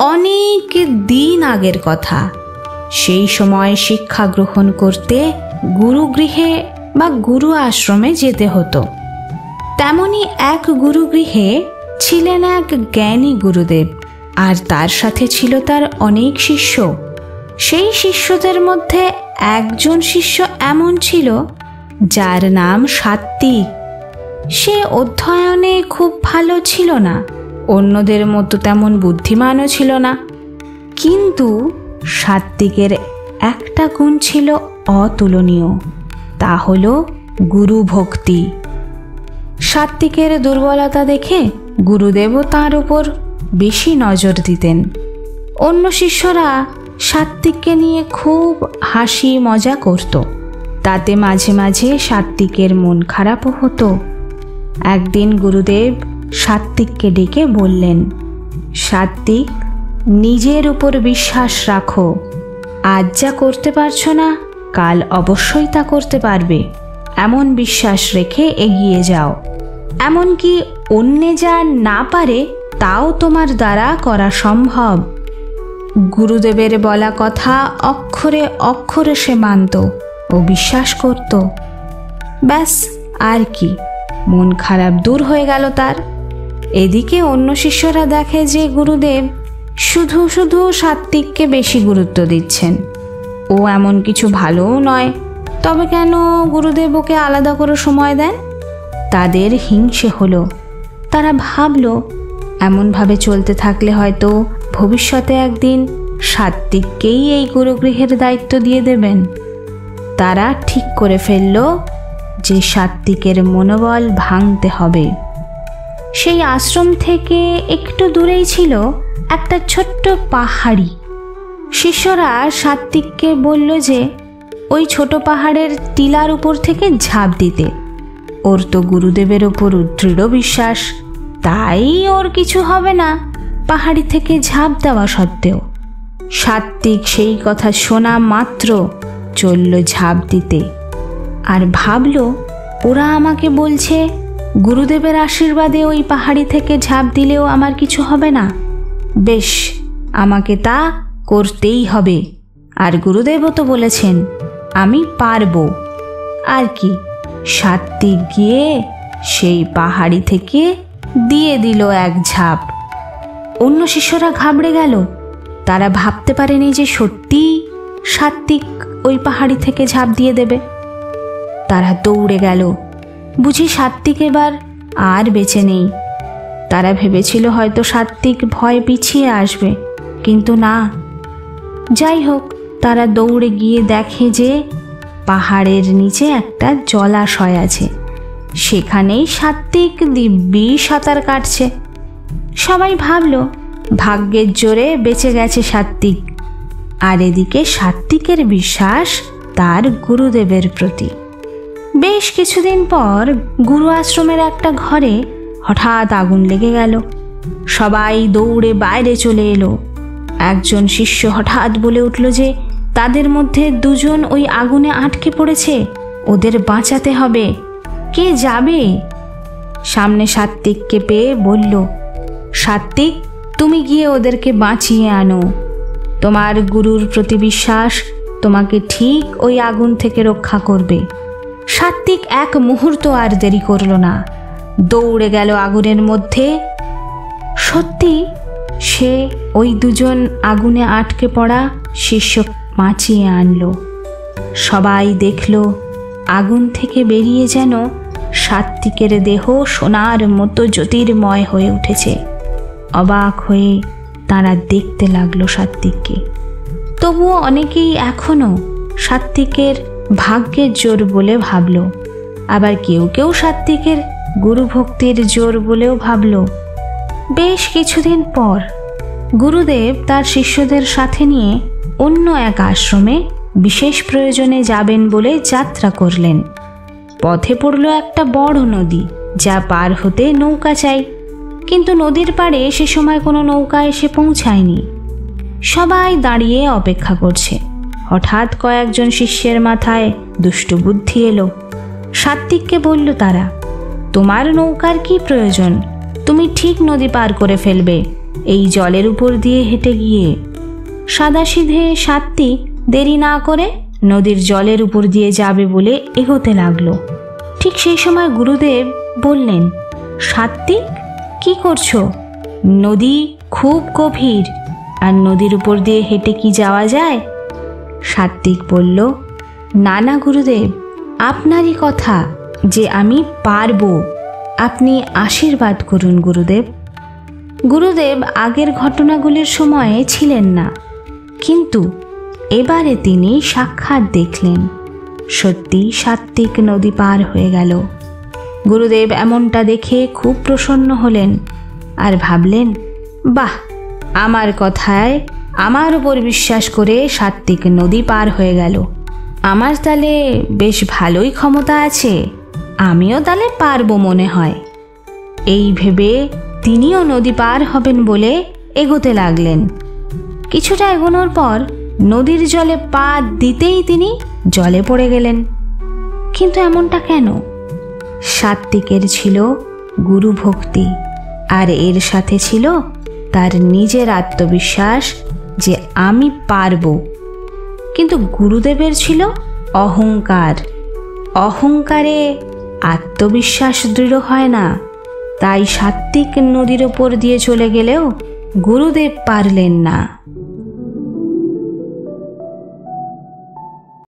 অনেক দিন আগের কথা। সেই সময় শিক্ষা গ্রহণ করতে গুরুগৃহে বা গুরু আশ্রমে যেতে হতো। তেমনি এক গুরুগৃহে ছিলেন এক জ্ঞানী গুরুদেব, আর তার সাথে ছিল তার অনেক শিষ্য। সেই শিষ্যদের মধ্যে একজন শিষ্য এমন ছিল যার নাম সাত্বিক। সে অধ্যয়নে খুব ভালো ছিল না, অন্যদের মতো তেমন বুদ্ধিমানও ছিল না, কিন্তু সাত্বিকের একটা গুণ ছিল অতুলনীয়, তা হল গুরু ভক্তি। সাত্বিকের দুর্বলতা দেখে গুরুদেবও তার উপর বেশি নজর দিতেন। অন্য শিষ্যরা সাত্বিককে নিয়ে খুব হাসি মজা করত, তাতে মাঝে মাঝে সাত্বিকের মন খারাপও হতো। একদিন গুরুদেব সাত্বিককে ডেকে বললেন, সাত্বিক, নিজের উপর বিশ্বাস রাখো। আজ যা করতে পারছো না, কাল অবশ্যই তা করতে পারবে। এমন বিশ্বাস রেখে এগিয়ে যাও। এমনকি অন্যে যা না পারে তাও তোমার দ্বারা করা সম্ভব। গুরুদেবের বলা কথা অক্ষরে অক্ষরে সে মানত ও বিশ্বাস করত। ব্যাস, আর কি, মন খারাপ দূর হয়ে গেল তার। এদিকে অন্য শিষ্যরা দেখে যে গুরুদেব শুধু শুধু সাত্বিককে বেশি গুরুত্ব দিচ্ছেন। ও এমন কিছু ভালোও নয়, তবে কেন গুরুদেব ওকে আলাদা করে সময় দেন? তাদের হিংসে হলো। তারা ভাবল, এমনভাবে চলতে থাকলে হয়তো ভবিষ্যতে একদিন সাত্বিককেই এই গুরুগৃহের দায়িত্ব দিয়ে দেবেন। তারা ঠিক করে ফেলল যে সাত্বিকের মনোবল ভাঙতে হবে। সেই আশ্রম থেকে একটু দূরেই ছিল একটা ছোট্ট পাহাড়ি। শিষ্যরা সাত্বিককে বলল যে ওই ছোট পাহাড়ের টিলার উপর থেকে ঝাঁপ দিতে। ওর তো গুরুদেবের ওপর দৃঢ় বিশ্বাস, তাই ওর কিছু হবে না পাহাড়ি থেকে ঝাঁপ দেওয়া সত্ত্বেও। সাত্বিক সেই কথা শোনা মাত্র চলল ঝাঁপ দিতে, আর ভাবল, ওরা আমাকে বলছে গুরুদেবের আশীর্বাদে ওই পাহাড়ি থেকে ঝাঁপ দিলেও আমার কিছু হবে না। বেশ, আমাকে তা করতেই হবে। আর গুরুদেবও তো বলেছেন আমি পারবো। আর কি, সাত্বিক গিয়ে সেই পাহাড়ি থেকে দিয়ে দিল এক ঝাঁপ। অন্য শিষ্যরা ঘাবড়ে গেল। তারা ভাবতে পারেনি যে সত্যি সাত্বিক ওই পাহাড়ি থেকে ঝাঁপ দিয়ে দেবে। তারা দৌড়ে গেল। বুঝি সাত্বিক এবার আর বেঁচে নেই। তারা ভেবেছিল হয়তো সাত্বিক ভয় পিছিয়ে আসবে, কিন্তু না। যাই হোক, তারা দৌড়ে গিয়ে দেখে যে পাহাড়ের নিচে একটা জলাশয় আছে। সেখানেই সাত্বিক দিব্যি সাঁতার কাটছে। সবাই ভাবল ভাগ্যের জোরে বেঁচে গেছে সাত্বিক। আর এদিকে সাত্বিকের বিশ্বাস তার গুরুদেবের প্রতি। বেশ কিছুদিন পর গুরু আশ্রমের একটা ঘরে হঠাৎ আগুন লেগে গেল। সবাই দৌড়ে বাইরে চলে এলো। একজন শিষ্য হঠাৎ বলে উঠল যে তাদের মধ্যে দুজন ওই আগুনে আটকে পড়েছে, ওদের বাঁচাতে হবে। কে যাবে? সামনে সাত্বিককে পেয়ে বলল, সাত্বিক, তুমি গিয়ে ওদেরকে বাঁচিয়ে আনো। তোমার গুরুর প্রতি বিশ্বাস তোমাকে ঠিক ওই আগুন থেকে রক্ষা করবে। সাত্বিক এক মুহূর্ত আর দেরি করল না, দৌড়ে গেল আগুনের মধ্যে। সত্যি সে ওই দুজন আগুনে আটকে পড়া শিষ্য বাঁচিয়ে আনলো। সবাই দেখল আগুন থেকে বেরিয়ে যেন সাত্বিকের দেহ সোনার মতো জ্যোতির্ময় হয়ে উঠেছে। অবাক হয়ে তারা দেখতে লাগলো সাত্বিককে। তবুও অনেকেই এখনও সাত্বিকের ভাগ্যের জোর বলে ভাবল, আবার কেউ কেউ সাত্বিকের গুরুভক্তির জোর বলেও ভাবল। বেশ কিছুদিন পর গুরুদেব তার শিষ্যদের সাথে নিয়ে অন্য এক আশ্রমে বিশেষ প্রয়োজনে যাবেন বলে যাত্রা করলেন। পথে পড়ল একটা বড় নদী, যা পার হতে নৌকা চাই, কিন্তু নদীর পাড়ে সে সময় কোনো নৌকা এসে পৌঁছায়নি। সবাই দাঁড়িয়ে অপেক্ষা করছে। হঠাৎ কয়েকজন শিষ্যের মাথায় দুষ্টু বুদ্ধি এলো। সাত্বিককে বলল তারা, তোমার নৌকার কি প্রয়োজন? তুমি ঠিক নদী পার করে ফেলবে, এই জলের উপর দিয়ে হেঁটে গিয়ে। সাদাসিধে সাত্বিক দেরি না করে নদীর জলের উপর দিয়ে যাবে বলে এগোতে লাগলো। ঠিক সেই সময় গুরুদেব বললেন, সাত্বিক, কি করছো? নদী খুব গভীর, আর নদীর উপর দিয়ে হেঁটে কি যাওয়া যায়? সাত্বিক বলল, না না গুরুদেব, আপনারই কথা যে আমি পারবো, আপনি আশীর্বাদ করুন গুরুদেব। গুরুদেব আগের ঘটনাগুলির সময়ে ছিলেন না, কিন্তু এবারে তিনি সাক্ষাৎ দেখলেন। সত্যি সাত্বিক নদী পার হয়ে গেল। গুরুদেব এমনটা দেখে খুব প্রসন্ন হলেন আর ভাবলেন, বাহ, আমার কথায় আমার উপর বিশ্বাস করে সাত্বিক নদী পার হয়ে গেল। আমার তাহলে বেশ ভালোই ক্ষমতা আছে, আমিও তাহলে পারবো মনে হয়। এই ভেবে তিনিও নদী পার হবেন বলে এগোতে লাগলেন। কিছুটা এগোনোর পর নদীর জলে পা দিতেই তিনি জলে পড়ে গেলেন। কিন্তু এমনটা কেন? সাত্বিকের ছিল গুরু ভক্তি, আর এর সাথে ছিল তার নিজের আত্মবিশ্বাস যে আমি পারবো। কিন্তু গুরুদেবের ছিল অহংকার। অহংকারে আত্মবিশ্বাস দৃঢ় হয় না। তাই সাত্বিক নদীর ওপর দিয়ে চলে গেলেও গুরুদেব পারলেন না।